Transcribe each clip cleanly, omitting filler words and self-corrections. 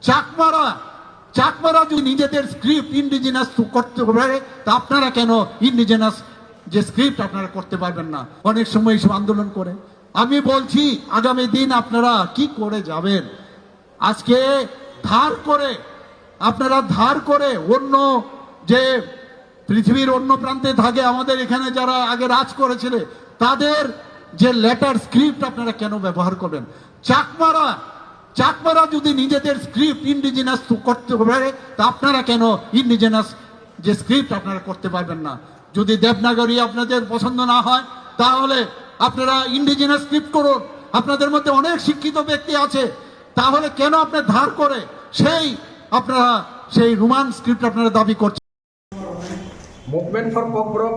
চাকমারা চাকমারা যদি নিজেদের script indigenous করতে পারে তা আপনারা কেন ইন্ডিজিনাস যে স্ক্রিপ্ট আপনারা করতে পারবেন না? অনেক সময় এইসব আন্দোলন করে। আমি বলছি আগামী দিন আপনারা কি করে যাবেন? আজকে আপনারা ধার করে অন্য যে পৃথিবীর অন্য প্রান্তে থাকে আমাদের এখানে যারা আগে রাজ করেছিল তাদের যে লেটার স্ক্রিপ্ট আপনারা কেন ব্যবহার করবেন? চাকমারা যদি নিজেদের স্ক্রিপ্ট ইন্ডিজিনাস করতে পারে তা আপনারা কেন ইন্ডিজিনাস যে স্ক্রিপ্ট আপনারা করতে পারবেন না? যদি দেবনাগরী আপনাদের পছন্দ না হয় তাহলে আপনারা ইন্ডিজিনাস স্ক্রিপ্ট করুন। আপনাদের মধ্যে অনেক শিক্ষিত ব্যক্তি আছে, তাহলে কেন আপনার ধার করে আপনারা সেই রোমান স্ক্রিপ্ট আপনারা দাবি করছেন? মুভমেন্ট ফর ককবরক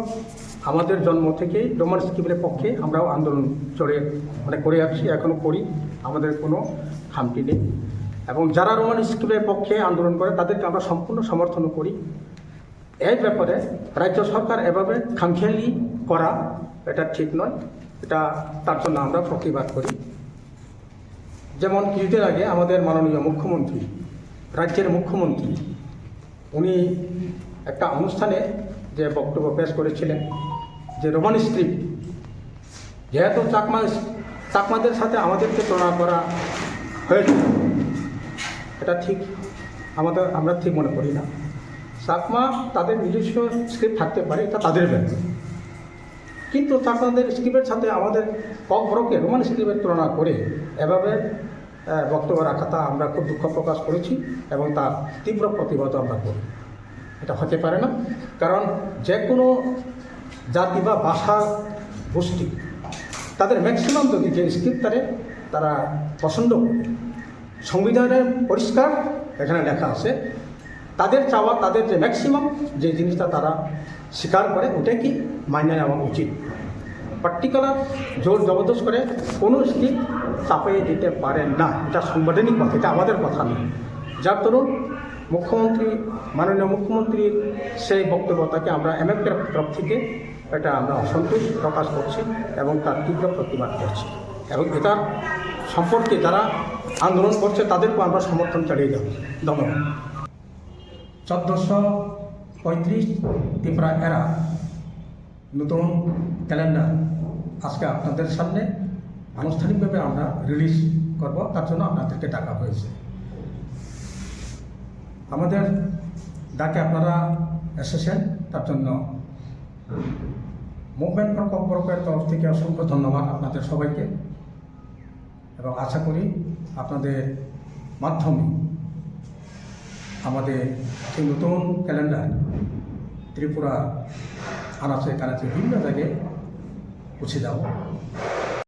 আমাদের জন্ম থেকেই রোমান স্ক্রিপ্টের পক্ষে আমরাও আন্দোলন করে আসছি, এখনও করি, আমাদের কোনো খামতি নেই। এবং যারা রোমান স্ক্রিপ্টের পক্ষে আন্দোলন করে তাদেরকে আমরা সম্পূর্ণ সমর্থন করি। এই ব্যাপারে রাজ্য সরকার এভাবে খামখেয়ালি করা এটা ঠিক নয়, তার জন্য আমরা প্রতিবাদ করি। যেমন কিছুদিন আগে আমাদের মাননীয় মুখ্যমন্ত্রী, রাজ্যের মুখ্যমন্ত্রী, উনি একটা অনুষ্ঠানে যে বক্তব্য পেশ করেছিলেন যে রোমান স্ক্রিপ্ট যেহেতু চাকমাদের সাথে আমাদেরকে তুলনা করা হয়েছে, এটা ঠিক আমরা ঠিক মনে করি না। চাকমা তাদের নিজস্ব স্ক্রিপ্ট থাকতে পারে, এটা তাদের ব্যাপার, কিন্তু চাকমাদের স্ক্রিপ্টের সাথে আমাদের ককবরকের রোমান স্ক্রিপ্টের তুলনা করে এভাবে বক্তব্য রাখাটা আমরা খুব দুঃখ প্রকাশ করেছি এবং তার তীব্র প্রতিবাদ আমরা করি। এটা হতে পারে না, কারণ যে কোনো জাতি বা ভাষা গোষ্ঠী তাদের ম্যাক্সিমাম যদি যে স্ক্রিপ্ট তারা পছন্দ করে, সংবিধানের পরিষ্কার এখানে লেখা আছে, তাদের চাওয়া, তাদের যে ম্যাক্সিমাম যে জিনিসটা তারা স্বীকার করে ওটাই কি মাইনে নেওয়া উচিত। পার্টিকুলার জোর জবরদস্ত করে কোনো স্ক্রিপ্ট চাপিয়ে দিতে পারেন না, এটা সাংবিধানিক কথা, এটা আমাদের কথা নয়। যার দরুন মাননীয় মুখ্যমন্ত্রীর সেই বক্তব্যটাকে আমরা এমএফের তরফ থেকে এটা আমরা অসন্তোষ প্রকাশ করছি এবং তার তীব্র প্রতিবাদ করছি, এবং এটার সম্পর্কে যারা আন্দোলন করছে তাদেরকেও আমরা সমর্থন চালিয়ে যাব। ধন্যবাদ। 1435 ত্রিপুরা এরা নতুন ক্যালেন্ডার আজকে আপনাদের সামনে আনুষ্ঠানিকভাবে আমরা রিলিজ করব, তার জন্য আপনাদেরকে ডাকা হয়েছে। আমাদের ডাকে আপনারা এসেছেন, তার জন্য মুভমেন্ট ফর ককবরকের তরফ থেকে অসংখ্য ধন্যবাদ আপনাদের সবাইকে, এবং আশা করি আপনাদের মাধ্যমে আমাদের এই নতুন ক্যালেন্ডার ত্রিপুরা আনাচে কানাচে বিভিন্ন জায়গায় পৌঁছে যাব।